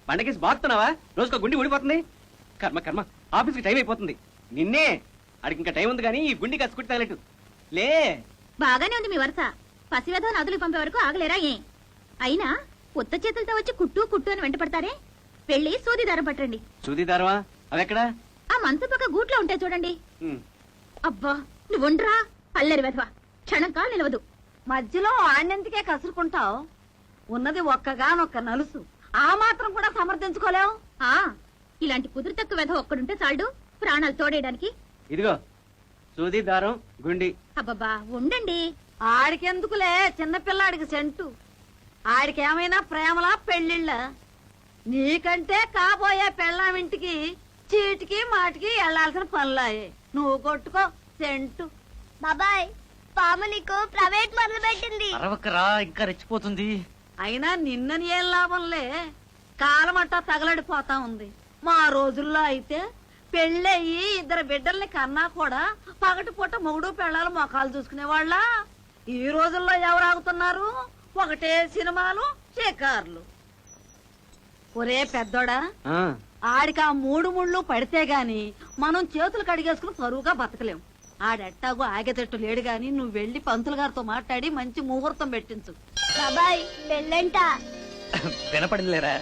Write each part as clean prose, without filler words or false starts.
బండకేసి బాగుతున్నావా? రోజుకో గుండి ఊడిపోతుంది. కర్మ కర్మ, ఆఫీస్కి టైం అయిపోతుంది. నిన్నే అడిగి ఇంకా టైం ఉంది కానీ ఈ గుండి కసుకుంటే తగలట్టు. లే, బాగానే ఉంది మీ వరుస. పసివేదో నదులు పంపే వరకు ఆగలేరా ఏ? అయినా కొత్త చేతులతో వచ్చి కుట్టు కుట్టు అని వెంట పడతారే. వెళ్ళి సూది దారం పట్టండి. సూది దారమా? అవెక్కడా? ఆ మంచం పక్క గూట్లో ఉంటాయి చూడండి. అబ్బా నువ్వు ఉండరా అల్లరి వెధవా, క్షణం కాలు నిలవదు. మధ్యలో ఆణ్యంతికే కసురుకుంటావు. ఉన్నది ఒక్కగానొక్క నలుసు, ఆ మాత్రం కూడా సమర్థించుకోలేవు. ఆ ఇలాంటి కుదురు తక్కువ వెధవ ఒక్కడుంటే చాలు ప్రాణాలు తోడేయడానికి. ఇదిగో సూది దారం గుండి. అబ్బబ్బా ఉండండి. ఆడికెందుకులే, చిన్నపిల్లాడికి సెంటు. ఆడికేమైనా ప్రేమలా పెళ్లిళ్ళ? నీకంటే కాబోయే పెళ్ళామింటికి చీటికి మాటికి వెళ్లాల్సిన పనులాయే. నువ్వు కొట్టుకో సెంటు. బాబాయ్, పాము నీకు ప్రైవేట్ మొదలు పెట్టింది. అరవకరా, ఇంకా రెచ్చిపోతుంది. అయినా నిన్నని ఏం లాభంలే, కాలమట్టా తగలడిపోతా ఉంది. మా రోజుల్లో అయితే పెళ్ళయి 2 బిడ్డల్ని కన్నా కూడా పగటిపూట మొగుడు పెళ్ళాలు మొఖాలు చూసుకునేవాళ్ళ. ఈ రోజుల్లో ఎవరు ఆగుతున్నారు? ఒకటే సినిమాలు, షికార్లు. ఒరే పెద్దోడా, ఆడికి ఆ 3 ముళ్ళు పడితే గాని మనం చేతులు కడిగేసుకుని పరువుగా బతకలేం. ఆడెట్టాగో ఆగేటట్టు లేడు గాని నువ్వు వెళ్లి పంతులు గారితో మాట్లాడి మంచి ముహూర్తం పెట్టించు. బాబాయ్ పెళ్ళంట వినపడిందిలేరా?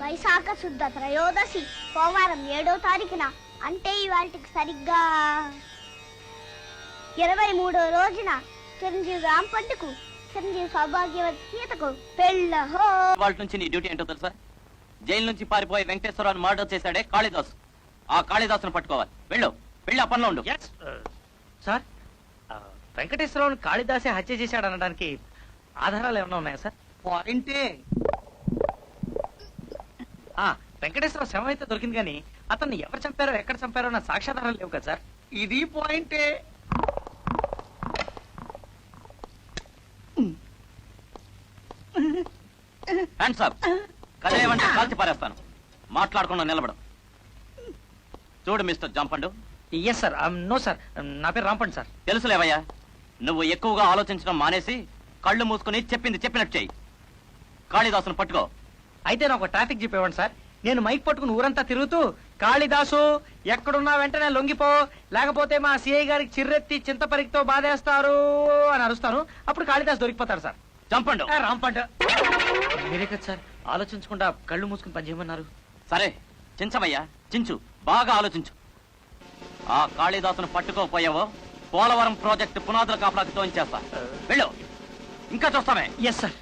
వైశాఖ శుద్ధ త్రయోదశి సోమవారం 7వ తారీఖున, అంటే ఇవాళకి సరిగ్గా 23వ రోజున చిరంజీవి రాంపంటకు చిరంజీవి సౌభాగ్యవతి సీతకు పెళ్ళహో. వాళ్ళ నుంచి నీ డ్యూటీ ఏంటో తెలుసా? జైలు నుంచి పారిపోయి వెంకటేశ్వరరావు మర్డర్ చేశాడే కాళిదాసు. ఆ కాళిదాసును పట్టుకోవాలి. వెళ్ళు, వెళ్ళి ఆ పనిలో ఉండు. సార్, వెంకటేశ్వరరావుని కాళిదాసే హత్య చేశాడు అనడానికి ఆధారాలు ఏమైనా ఉన్నాయా సార్? పాయింటే. వెంకటేశ్వరరావు శవం అయితే దొరికింది కానీ అతన్ని ఎవరు చంపారో ఎక్కడ చంపారో నా సాక్ష్యాధారాలు లేవు కదా సార్. ఇది పాయింటే. Hands up. కదిలేవంటే కాల్చి పారేస్తాను. మాట్లాడకుండా నిలబడు. చూడు mister Jampandu. Yes sir. No sir, నా పేరు రాంపండి సార్. తెలుసులేవయ్యా, నువ్వు ఎక్కువగా ఆలోచించడం మానేసి కళ్ళు మూసుకుని చెప్పింది చెప్పినట్టు చెయ్యి. కాళిదాసును పట్టుకో. అయితే నాకు ట్రాఫిక్ జీప్ ఇవ్వండి సార్. నేను మైక్ పట్టుకుని ఊరంతా తిరుగుతూ కాళిదాసు ఎక్కడున్నా వెంటనే లొంగిపో, లేకపోతే మా సిఐ గారికి చిర్రెత్తి చింతపరికితో బాధేస్తారు అని అరుస్తాను. అప్పుడు కాళిదాసు దొరికిపోతాడు సార్. చంపండు. రాంపండు మీరే కదా సార్ ఆలోచించకుండా కళ్ళు మూసుకుని పనిచేయమన్నారు. సరే చించవయ్యా, చించు. బాగా ఆలోచించు. ఆ కాళిదాసును పట్టుకోపోయావో పోలవరం ప్రాజెక్టు పునాదుల కాపలాకి తోయించేస్తా. వెళ్ళు. ఇంకా చూస్తామే. Yes sir.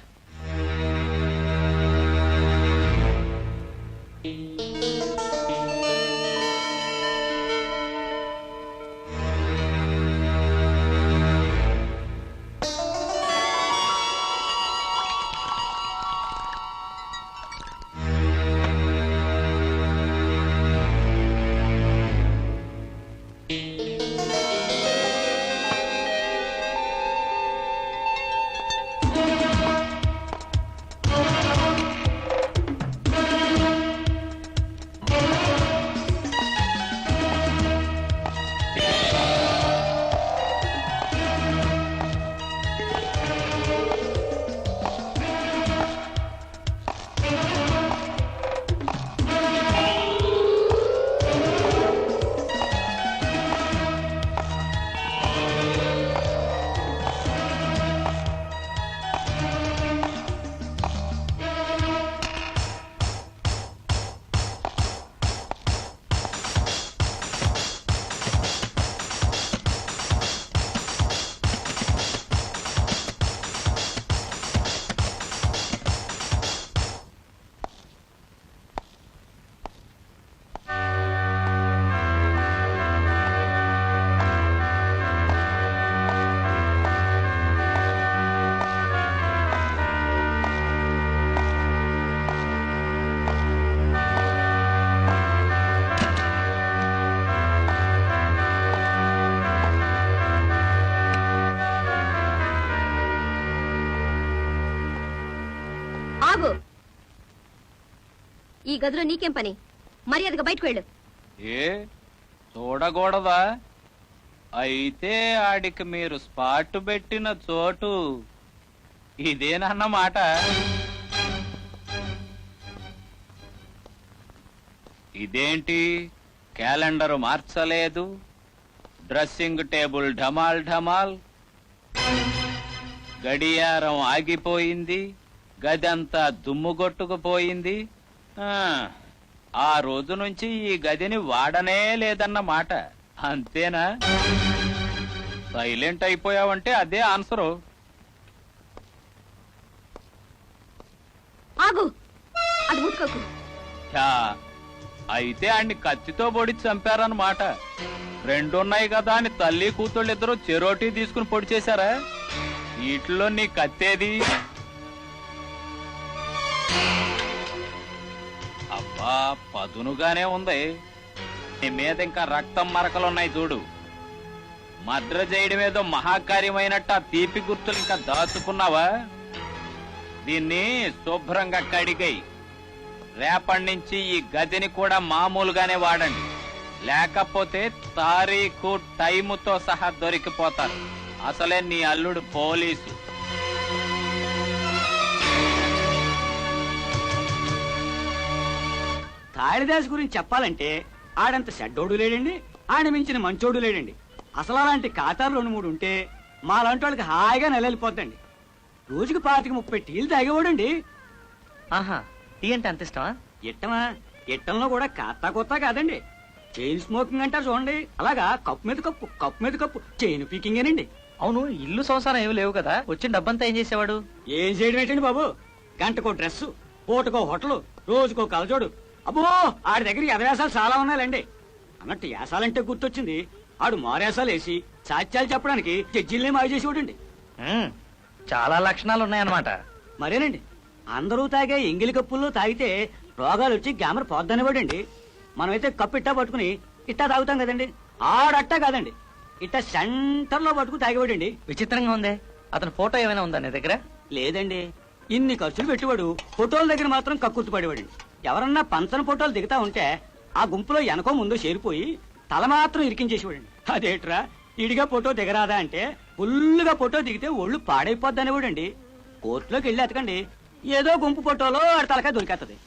ఈ గదిలో నీకేం పని? మర్యాదగా బయటకు వెళ్ళు. ఏ చూడకూడదా? అయితే ఆడికి మీరు స్పాట్ పెట్టిన చోటు ఇదేనన్నమాట. ఇదేంటి క్యాలెండర్ మార్చలేదు, డ్రెస్సింగ్ టేబుల్ ఢమాల్ ఢమాల్, గడియారం ఆగిపోయింది, గదంతా దుమ్ముగొట్టుకుపోయింది. ఆ రోజు నుంచి ఈ గదిని వాడనే లేదన్నమాట. అంతేనా? సైలెంట్ అయిపోయావంటే అదే ఆన్సరు. ఆగు, అది ముట్టుకోకు. ఛా, అయితే ఆయన్ని కత్తితో పొడి చంపారన్నమాట. రెండున్నాయి కదా అని తల్లి కూతుళ్ళిద్దరూ చెరోటి తీసుకుని పొడి చేశారా? వీటిలో నీ కత్తేది? అబ్బా, పదునుగానే ఉంది. నీ మీద ఇంకా రక్తం మరకలున్నాయి చూడు. మద్ర చేయడం ఏదో మహాకార్యమైనట్టు ఆ తీపి గుర్తులు ఇంకా దాచుకున్నావా? దీన్ని శుభ్రంగా కడిగై రేపటి నుంచి ఈ గదిని కూడా మామూలుగానే వాడండి. లేకపోతే తారీఖు టైముతో సహా దొరికిపోతారు. అసలే నీ అల్లుడు పోలీసు. కాళిదాసు గురించి చెప్పాలంటే ఆడంత షడ్డోడు లేడండి, ఆడ మించిన మంచోడు లేడండి. అసలు అలాంటి ఖాతాలు 2-3 ఉంటే మా లాంటి వాళ్ళకి హాయిగా నెలలిపోద్దండి. రోజుకి 25-30 టీలు తాగేవాడండి. ఆహా, టీ అంటే అంత ఇష్టమా? ఇట్టమా, ఇట్టంలో కూడా ఖాతా కొత్త కాదండి. చైన్ స్మోకింగ్ అంటారు చూడండి, అలాగా కప్పు మీద కప్పు, కప్పు మీద కప్పు చైన్ పీకింగేనండి. అవును, ఇల్లు సంసారం ఏమి లేవు కదా, వచ్చిన డబ్బంతా ఏం చేసేవాడు? ఏం చేయడం ఏంటండి బాబు, గంటకో డ్రెస్సు, పూటకో హోటలు, రోజుకో కలజోడు. అబ్బో, ఆడి దగ్గర యథవేసాలు చాలా ఉన్నాయండి. అన్నట్టు యాసాలంటే గుర్తొచ్చింది, ఆడు మారేసాలు వేసి సాత్యాలు చెప్పడానికి జడ్జిల్నే మాయ చేసేవాడండి. చాలా లక్షణాలు ఉన్నాయన్నమాట. మరేనండి, అందరూ తాగే ఎంగిలి కప్పుల్లో తాగితే రోగాలు వచ్చి గ్యామర్ పోద్దనివాడండి. మనమైతే కప్పు ఇట్టా పట్టుకుని ఇట్టా తాగుతాం కదండి, ఆడట్టా కాదండి, ఇట్టా సెంటర్ లో పట్టుకుని తాగేవాడండి. విచిత్రంగా ఉందే. అతని ఫోటో ఏమైనా ఉందా నీ దగ్గర? లేదండి, ఇన్ని ఖర్చులు పెట్టేవాడు ఫోటోల దగ్గర మాత్రం కక్కుర్తి పడేవాడు. ఎవరన్నా పంచన ఫోటోలు దిగుతా ఉంటే ఆ గుంపులో వెనకో ముందో చేరిపోయి తల మాత్రం ఇరికించేసేవాడండి. అదేట్రా ఇడిగా ఫోటో దిగరాదా అంటే ఫుల్లుగా ఫోటో దిగితే ఒళ్ళు పాడైపోద్ది అనేవాడండి. కోర్టులోకి వెళ్ళి ఎతకండి, ఏదో గుంపు ఫోటోలో ఆడ తలకాయ దొరికేస్తుంది.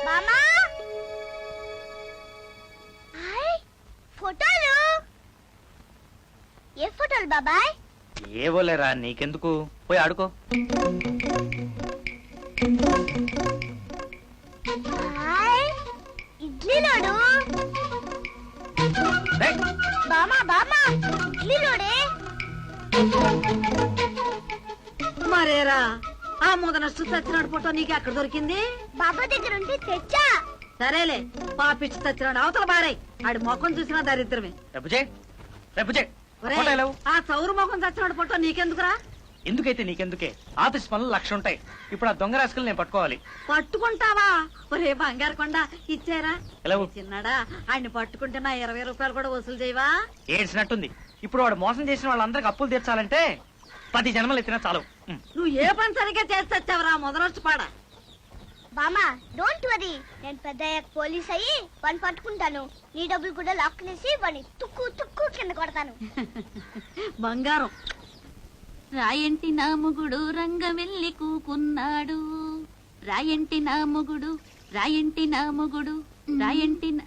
మామా హాయ్, ఫోటోలు. ఏ ఫోటోలు బాబాయ్? ఏవోలేరా, నీకెందుకు, పోయి ఆడుకో. హాయ్, ఇడ్లీలోడు. రేయ్, బామా బామా, ఇడ్లీలోడే. మరేరా, ఆ ముదనష్టు చచ్చినాడు ఫోటో నీకు ఎక్కడ దొరికింది? బాబా దగ్గర ఉంటే తెచ్చా. సరేలే, పాపిచ్చి చచ్చినాడు అవతల బారాయి. ఆడి ముఖం చూసినా దరిద్రమే. రేపు చేయి, రేపు చేయి. ఒరేయ్, ఫోటో లేవు. ఆ చౌరు ముఖం చచ్చినాడు ఫోటో నీకెందుకురా? ఎందుకైతే నీకెందుకే, ఆఫీస్ పనులు 1,00,000 ఉంటాయి. ఇప్పుడు ఆ దొంగ రాసుకుని నేను పట్టుకోవాలి. పట్టుకుంటావా? ఒరే బంగారు కొండ, ఇచ్చారా? ఎలా? చిన్నాడా, ఆయన్ని పట్టుకుంటే నా 20 రూపాయలు కూడా వసూలు చేయవా? ఏడ్చినట్టుంది. ఇప్పుడు వాడు మోసం చేసిన వాళ్ళందరికి అప్పులు తీర్చాలంటే 10 జన్మలు ఎత్తినా చాలు. నువ్వు ఏ పని సరిగ్గా చేసి వచ్చావరా మొదలొచ్చి పాడ. బామా డోంట్ వరీ, నేను పెద్ద పోలీస్ అయ్యి వాడిని పట్టుకుంటాను. నీ డబ్బులు కూడా లాక్కునేసి వాడిని తుక్కు తుక్కు కింద కొడతాను. బంగారం. రాయంటి నా మొగుడు రంగవెల్లి కూకున్నాడు, రాయంటి నా మొగుడు, రాయంటి నా మొగుడు, రాయంటి నా